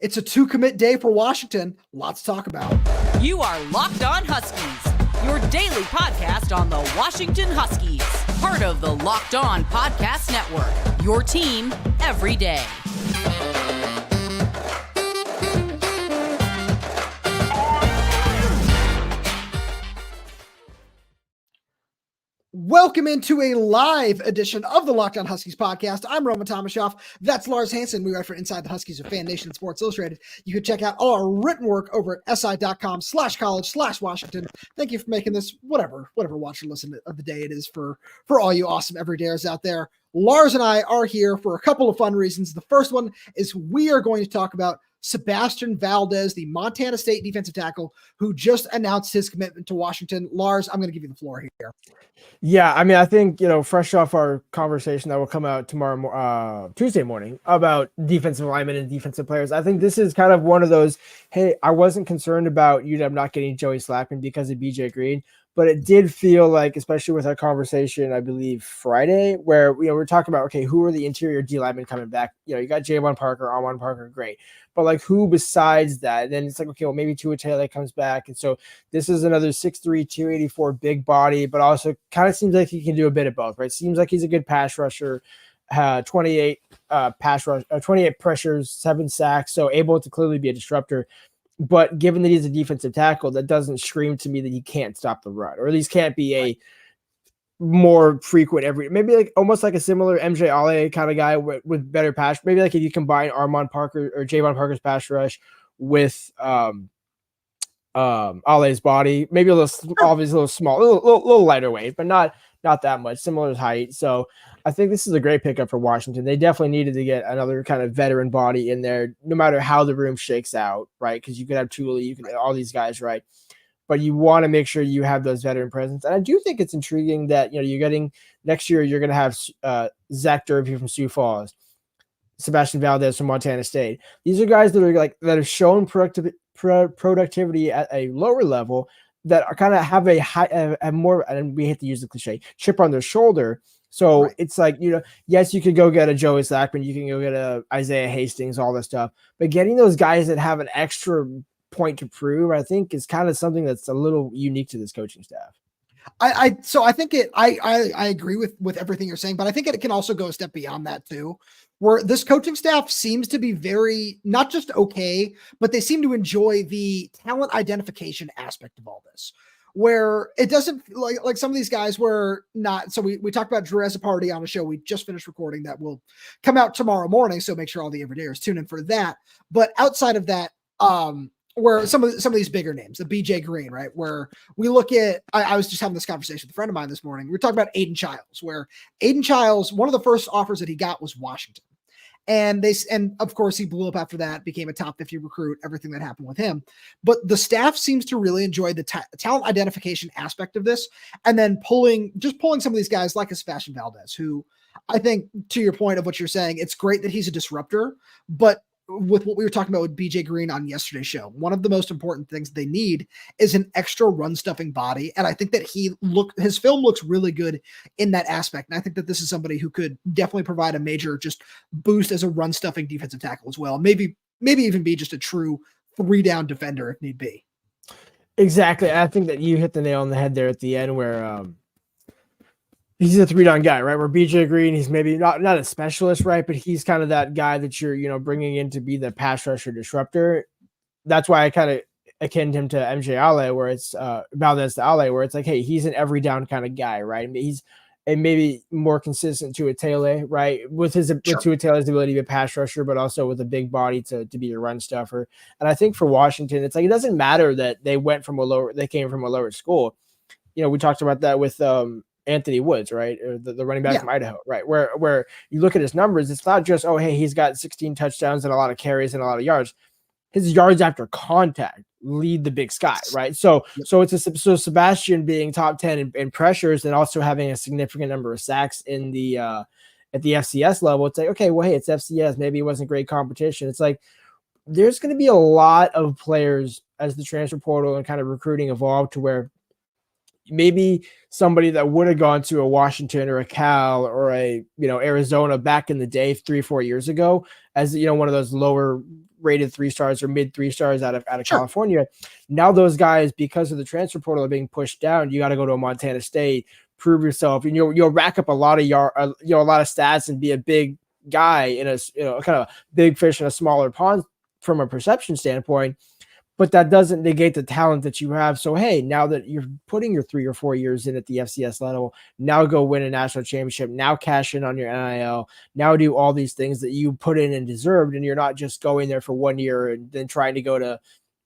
It's a 2-commit day for Washington. Lots to talk about. You are Locked On Huskies, your daily podcast on the Washington Huskies. Part of the Locked On Podcast Network, your team every day. Welcome into a live edition of the Locked On Huskies podcast. I'm Tomashoff. That's Lars Hanson. We write for Inside the Huskies of Fan Nation Sports Illustrated. You can check out all our written work over at si.com/college/Washington. Thank you for making this whatever watch or listen of the day it is for all you awesome everydayers out there. Lars and I are here for a couple of fun reasons. The first one is we are going to talk about Sebastian Valdez, the Montana State defensive tackle, who just announced his commitment to Washington. Lars, I'm going to give you the floor here. Yeah, I mean, I think, fresh off our conversation that will come out tomorrow, Tuesday morning about defensive linemen and defensive players, I think this is kind of one of those, hey, I wasn't concerned about UW not getting Joey Slackman because of BJ Green, but it did feel like, especially with our conversation, I believe Friday, where we're talking about, okay, who are the interior D linemen coming back? You got Javon Parker, Alwan Parker, great. But like who besides that? And then it's like, okay, well, maybe Tua Taylor comes back. And so this is another 6'3", 284 big body, but also kind of seems like he can do a bit of both, right? Seems like he's a good pass rusher, 28 pressures, 7 sacks, so able to clearly be a disruptor. But given that he's a defensive tackle, that doesn't scream to me that he can't stop the run, or at least can't be a more frequent maybe like almost like a similar MJ Ale kind of guy with better pass. Maybe like if you combine Armand Parker or Javon Parker's pass rush with Ale's body, maybe obviously a little small, a little lighter weight, but not that much, similar height. So I think this is a great pickup for Washington. They definitely needed to get another kind of veteran body in there, no matter how the room shakes out, right? Because you could have Thule, you can all these guys, right? But you want to make sure you have those veteran presence. And I do think it's intriguing that, you're getting next year, you're going to have Zach Derby from Sioux Falls, Sebastian Valdez from Montana State. These are guys that have shown productivity at a lower level that are kind of have a more, and we hate to use the cliche, chip on their shoulder. So right. It's like, yes, you could go get a Joey Slackman, you can go get a Isaiah Hastings, all this stuff, but getting those guys that have an extra point to prove, I think, is kind of something that's a little unique to this coaching staff. I think I agree with everything you're saying, but I think it can also go a step beyond that too, where this coaching staff seems to be very, not just okay, but they seem to enjoy the talent identification aspect of all this, where it doesn't like some of these guys were not. So we talked about Drew as a party on a show we just finished recording that will come out tomorrow morning. So make sure all the everydayers tune in for that. But outside of that, where some of these bigger names, the BJ Green, right? Where we look at, I was just having this conversation with a friend of mine this morning. We were talking about Aiden Childs, where Aiden Childs, one of the first offers that he got was Washington. And of course he blew up after that, became a top 50 recruit, everything that happened with him. But the staff seems to really enjoy the talent identification aspect of this. And then pulling some of these guys like a Sebastian Valdez, who I think, to your point of what you're saying, it's great that he's a disruptor, but with what we were talking about with BJ Green on yesterday's show, one of the most important things they need is an extra run stuffing body. And I think that his film looks really good in that aspect. And I think that this is somebody who could definitely provide a major just boost as a run stuffing defensive tackle as well. Maybe even be just a true 3-down defender if need be. Exactly. I think that you hit the nail on the head there at the end where, he's a 3-down guy, right? Where BJ Green, he's maybe not a specialist, right? But he's kind of that guy that you're, bringing in to be the pass rusher disruptor. That's why I kind of akin him to MJ Ale, where it's Valdez to Ale, where it's like, hey, he's an every down kind of guy, right? He's maybe more consistent to a Taylor, right? With Tua Taylor's ability to be a pass rusher, but also with a big body to be a run stuffer. And I think for Washington, it's like it doesn't matter that they came from a lower school. We talked about that with Anthony Woods, right? Or the running back from Idaho, right? Where you look at his numbers, it's not just, oh, hey, he's got 16 touchdowns and a lot of carries and a lot of yards. His yards after contact lead the Big Sky, right? So Sebastian being top 10 in pressures and also having a significant number of sacks in the at the FCS level, it's like, okay, well, hey, it's FCS. Maybe it wasn't great competition. It's like there's going to be a lot of players as the transfer portal and kind of recruiting evolved to where maybe somebody that would have gone to a Washington or a Cal or a Arizona back in the day 3-4 years ago as one of those lower rated 3 stars or mid 3 stars out of Sure. California. Now those guys, because of the transfer portal, are being pushed down. You got to go to a Montana State, prove yourself, and you'll rack up a lot of a lot of stats and be a big guy in a kind of big fish in a smaller pond from a perception standpoint. But that doesn't negate the talent that you have. So, hey, now that you're putting your 3 or 4 years in at the FCS level, now go win a national championship, now cash in on your NIL, now do all these things that you put in and deserved, and you're not just going there for 1 year and then trying to go to,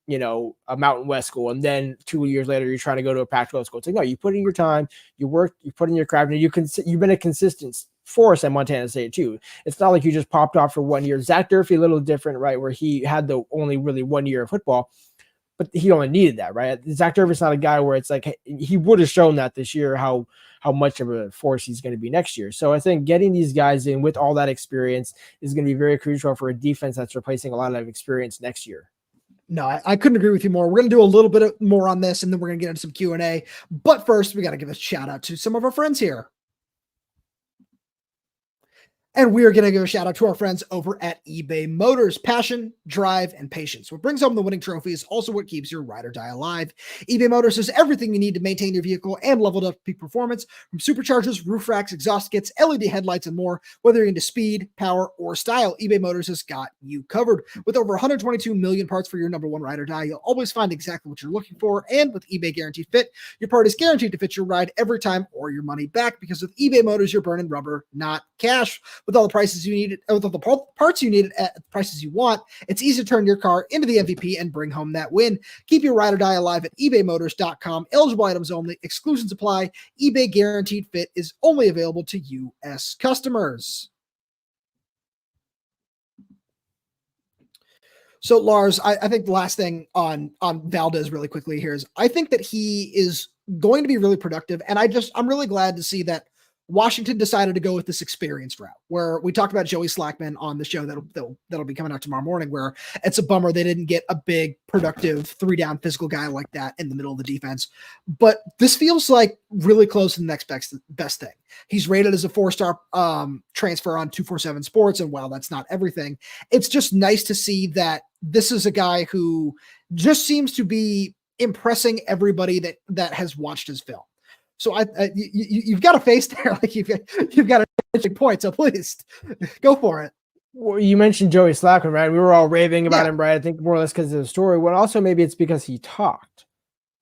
a Mountain West school, and then 2 years later you're trying to go to a Pac-12 school. It's like, no, you put in your time, you work, you put in your craft, and you've been a consistent force at Montana State too. It's not like you just popped off for 1 year. Zach Durfee, a little different, right? Where he had the only really 1 year of football, but he only needed that, right? Zach Durfee's not a guy where it's like he would have shown that this year how much of a force he's going to be next year. So I think getting these guys in with all that experience is going to be very crucial for a defense that's replacing a lot of experience next year. No, I couldn't agree with you more. We're going to do a little bit more on this, and then we're going to get into some Q&A. But first, we got to give a shout out to some of our friends here. And we are going to give a shout out to our friends over at eBay Motors. Passion, drive, and patience. What brings home the winning trophy is also what keeps your ride or die alive. eBay Motors has everything you need to maintain your vehicle and leveled up peak performance, from superchargers, roof racks, exhaust kits, LED headlights, and more. Whether you're into speed, power, or style, eBay Motors has got you covered. With over 122 million parts for your number one ride or die, you'll always find exactly what you're looking for. And with eBay Guaranteed Fit, your part is guaranteed to fit your ride every time or your money back, because with eBay Motors, you're burning rubber, not cash. With all the prices you need, with all the parts you need at the prices you want, it's easy to turn your car into the MVP and bring home that win. Keep your ride or die alive at ebaymotors.com. Eligible items only. Exclusions apply. eBay Guaranteed Fit is only available to U.S. customers. So, Lars, I think the last thing on Valdez really quickly here is I think that he is going to be really productive, and I'm really glad to see that Washington decided to go with this experience route, where we talked about Joey Slackman on the show that'll be coming out tomorrow morning, where it's a bummer they didn't get a big, productive 3-down physical guy like that in the middle of the defense. But this feels like really close to the next best thing. He's rated as a 4-star transfer on 247 Sports, and while that's not everything, it's just nice to see that this is a guy who just seems to be impressing everybody that has watched his film. So you've got a face there, like you've got a big point. So please go for it. Well, you mentioned Joey Slackman, right? We were all raving about him, right? I think more or less because of the story. Well, also maybe it's because he talked.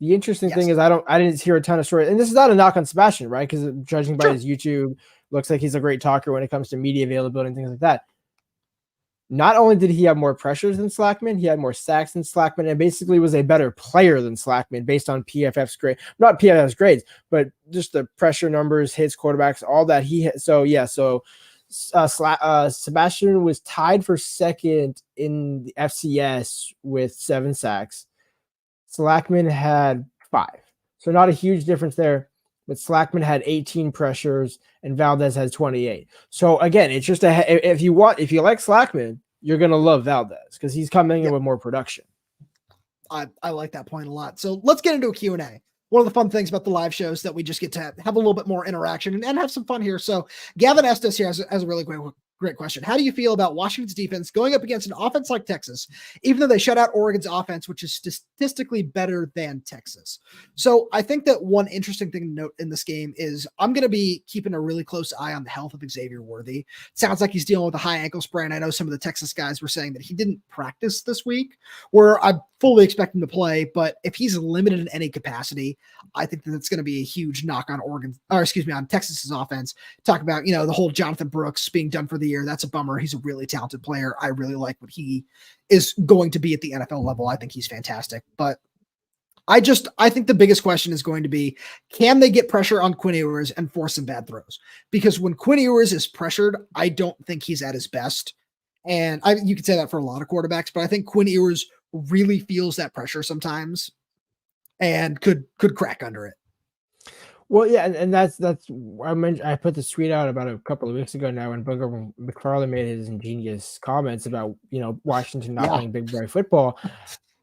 The interesting thing is I didn't hear a ton of stories, and this is not a knock on Sebastian, right? Because judging by his YouTube, looks like he's a great talker when it comes to media availability and things like that. Not only did he have more pressures than Slackman, he had more sacks than Slackman, and basically was a better player than Slackman based on PFF's grade. Not PFF's grades, but just the pressure numbers, hits, quarterbacks, all that he had. So Sebastian was tied for second in the FCS with 7 sacks. Slackman had 5. So not a huge difference there, but Slackman had 18 pressures and Valdez has 28. So again, it's just if you like Slackman, you're going to love Valdez because he's coming in with more production. I like that point a lot. So let's get into a Q&A. One of the fun things about the live shows that we just get to have a little bit more interaction and have some fun here. So Gavin asked us here as a really great question. How do you feel about Washington's defense going up against an offense like Texas, even though they shut out Oregon's offense, which is statistically better than Texas? So I think that one interesting thing to note in this game is I'm going to be keeping a really close eye on the health of Xavier Worthy. It sounds like he's dealing with a high ankle sprain. I know some of the Texas guys were saying that he didn't practice this week, where I fully expect him to play. But if he's limited in any capacity, I think that it's going to be a huge knock on on Texas's offense. Talk about, the whole Jonathan Brooks being done for the year. That's a bummer. He's a really talented player. I really like what he is going to be at the NFL level. I think he's fantastic. But I think the biggest question is going to be, can they get pressure on Quinn Ewers and force some bad throws? Because when Quinn Ewers is pressured, I don't think he's at his best. And you could say that for a lot of quarterbacks, but I think Quinn Ewers really feels that pressure sometimes and could crack under it. Well, yeah, and that's I put this tweet out about a couple of weeks ago now when Booger McFarland made his ingenious comments about Washington not playing big boy football.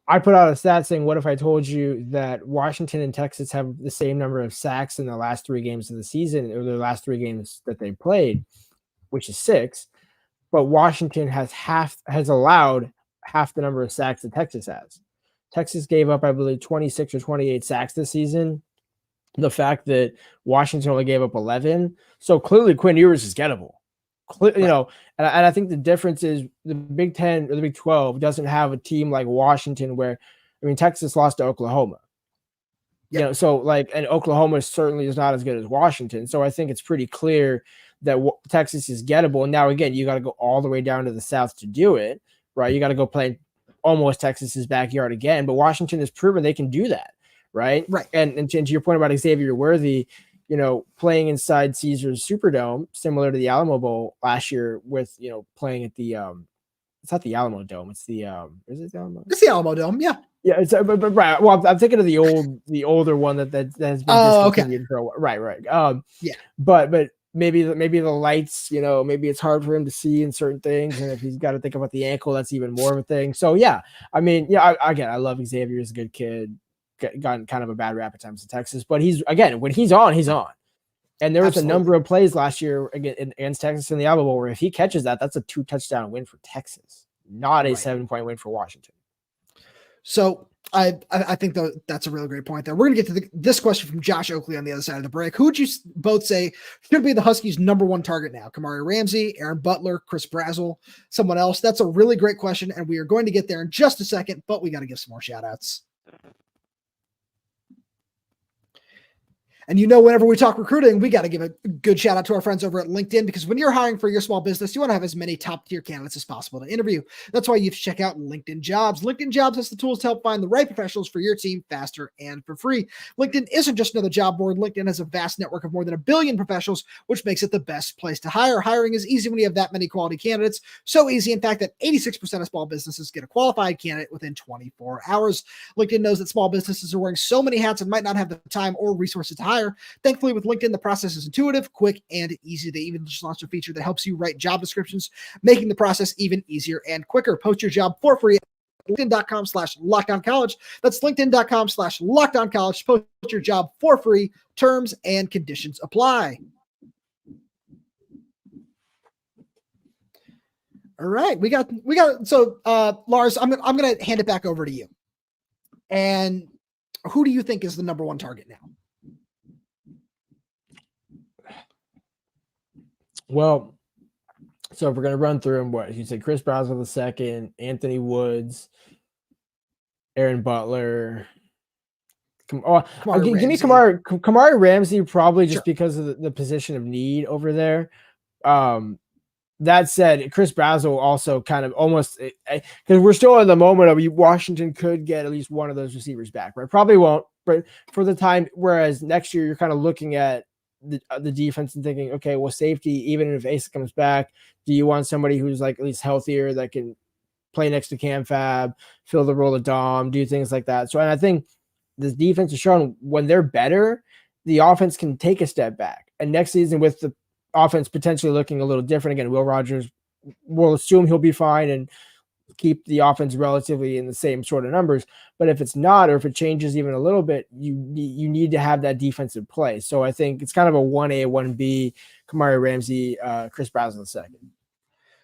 I put out a stat saying, what if I told you that Washington and Texas have the same number of sacks in the last 3 games of the season, or the last 3 games that they played, which is 6, but Washington has allowed half the number of sacks that Texas has. Texas gave up, I believe, 26 or 28 sacks this season. The fact that Washington only gave up 11. So clearly Quinn Ewers is gettable. You know, and I think the difference is the Big 10 or the Big 12 doesn't have a team like Washington where, I mean, Texas lost to Oklahoma. Yep. You know, so like, and Oklahoma certainly is not as good as Washington. So I think it's pretty clear that Texas is gettable. And now, again, you got to go all the way down to the South to do it, right? You got to go play almost Texas's backyard again. But Washington has proven they can do that, right? Right. And to your point about Xavier Worthy, you know, playing inside Caesars Superdome, similar to the Alamo Bowl last year with, you know, playing at the, it's not the Alamo Dome. It's the, is it the Alamo? It's the Alamo Dome. Yeah. Yeah. It's but right. Well, I'm thinking of the older one that has been discontinued for a while. Right. Yeah. But maybe the lights, you know, maybe it's hard for him to see in certain things. And if he's got to think about the ankle, that's even more of a thing. So yeah, I mean, yeah, I love Xavier. He's a good kid. Gotten kind of a bad rap at times in Texas, but he's, again, when he's on, he's on. And there was a number of plays last year against Texas in the Alamo Bowl where if he catches that, that's a 2-touchdown win for Texas, not a 7-point win for Washington. So I think that's a really great point there. We're going to get to this question from Josh Oakley on the other side of the break. Who would you both say should be the Huskies' number one target now? Kamari Ramsey, Aaron Butler, Chris Brazzell, someone else? That's a really great question, and we are going to get there in just a second, but we got to give some more shout-outs. And you know, whenever we talk recruiting, we got to give a good shout out to our friends over at LinkedIn, because when you're hiring for your small business, you want to have as many top tier candidates as possible to interview. That's why you have to check out LinkedIn Jobs. LinkedIn Jobs has the tools to help find the right professionals for your team faster and for free. LinkedIn isn't just another job board. LinkedIn has a vast network of more than 1 billion professionals, which makes it the best place to hire. Hiring is easy when you have that many quality candidates. So easy, in fact, that 86% of small businesses get a qualified candidate within 24 hours. LinkedIn knows that small businesses are wearing so many hats and might not have the time or resources to hire. Thankfully, with LinkedIn, the process is intuitive, quick, and easy. They even just launched a feature that helps you write job descriptions, making the process even easier and quicker. Post your job for free at LinkedIn.com/LockedOnCollege. That's LinkedIn.com/LockedOnCollege. Post your job for free. Terms and conditions apply. All right, we got. So, Lars, I'm gonna hand it back over to you. And who do you think is the number one target now? Well, so if we're going to run through them, what you said, Chris Brazzell the second, Anthony Woods, Aaron Butler. Give me Kamari Ramsey, probably just because of the position of need over there. That said, Chris Brazzell also kind of almost, because we're still in the moment of Washington could get at least one of those receivers back, right? Probably won't, but for the time, whereas next year you're kind of looking at the defense and thinking, okay, well, safety, even if Asa comes back, do you want somebody who's like at least healthier that can play next to Cam Fab, fill the role of Dom, do things like that? So, and I think this defense has shown when they're better, the offense can take a step back. And next season, with the offense potentially looking a little different again, Will Rogers will assume he'll be fine and keep the offense relatively in the same sort of numbers. But if it's not, or if it changes even a little bit, you need to have that defensive play. So I think it's kind of a 1A, 1B, Kamari Ramsey, Chris Brazzell the second.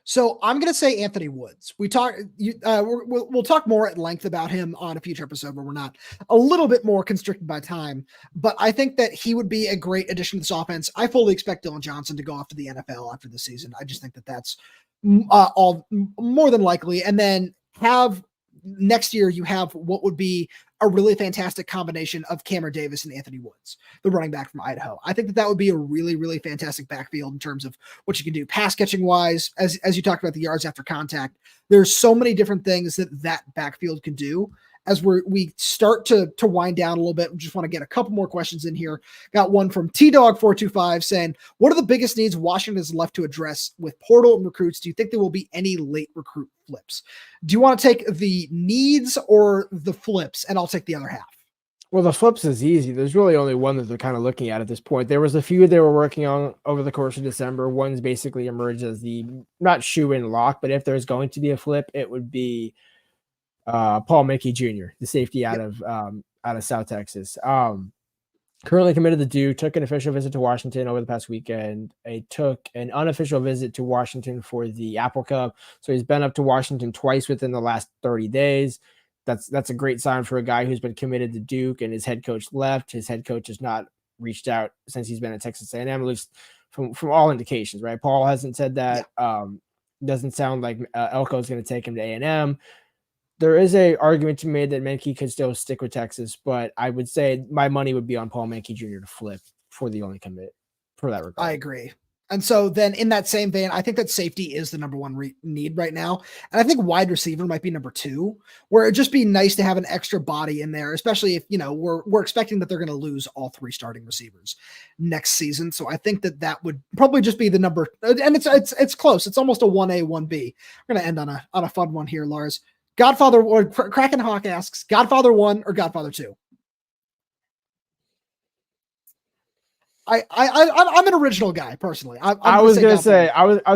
So I'm going to say Anthony Woods. We'll talk more at length about him on a future episode where we're not a little bit more constricted by time, but I think that he would be a great addition to this offense. I fully expect Dylan Johnson to go off to the NFL after the season. I just think that that's all more than likely. And then next year you have what would be a really fantastic combination of Cameron Davis and Anthony Woods, the running back from Idaho. I think that would be a really, really fantastic backfield in terms of what you can do pass catching wise, as you talked about the yards after contact. There's so many different things that backfield can do. As we start to wind down a little bit, we just want to get a couple more questions in here. Got one from TDog425 saying, what are the biggest needs Washington is left to address with portal and recruits? Do you think there will be any late recruit flips? Do you want to take the needs or the flips? And I'll take the other half. Well, the flips is easy. There's really only one that they're kind of looking at this point. There was a few they were working on over the course of December. One's basically emerged as the not shoe-in lock, but if there's going to be a flip, it would be Paul Mickey Jr., the safety out of South Texas. Currently committed to Duke, took an official visit to Washington over the past weekend. He took an unofficial visit to Washington for the Apple Cup. So he's been up to Washington twice within the last 30 days. That's a great sign for a guy who's been committed to Duke and his head coach left. His head coach has not reached out since he's been at Texas A&M, at least from all indications, right? Paul hasn't said that. Doesn't sound like Elko is going to take him to A&M. There is a argument to be made that Menke could still stick with Texas, but I would say my money would be on Paul Menke Jr. to flip for the only commit for that regard. I agree. And so then in that same vein, I think that safety is the number one need right now. And I think wide receiver might be number 2, where it'd just be nice to have an extra body in there, especially if, we're expecting that they're going to lose all 3 starting receivers next season. So I think that would probably just be the number. And it's close. It's almost a 1A, 1B. We're going to end on a fun one here, Lars. Godfather or Kraken Hawk asks, Godfather 1 or Godfather 2? I'm an original guy personally. I was gonna say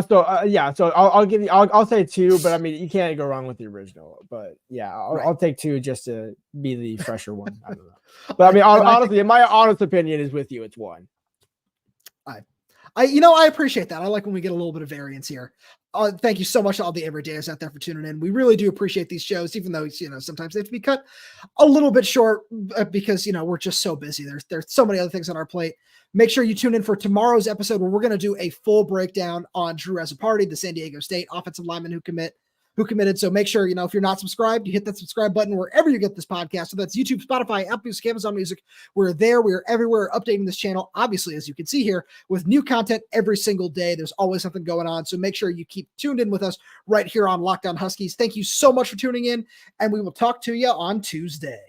So I'll give you. I'll say 2, but I mean you can't go wrong with the original. But yeah, I'll take 2 just to be the fresher one. I don't know, but I mean honestly, my honest opinion is with you. It's 1. I appreciate that. I like when we get a little bit of variance here. Thank you so much to all the everydayers out there for tuning in. We really do appreciate these shows, even though, sometimes they have to be cut a little bit short because, we're just so busy. There's so many other things on our plate. Make sure you tune in for tomorrow's episode where we're going to do a full breakdown on Drew Azzopardi, the San Diego State offensive lineman who committed. So make sure, if you're not subscribed, you hit that subscribe button wherever you get this podcast. So that's YouTube, Spotify, Apple Music, Amazon Music. We're there. We're everywhere updating this channel. Obviously, as you can see here, with new content every single day, there's always something going on. So make sure you keep tuned in with us right here on Locked On Huskies. Thank you so much for tuning in, and we will talk to you on Tuesday.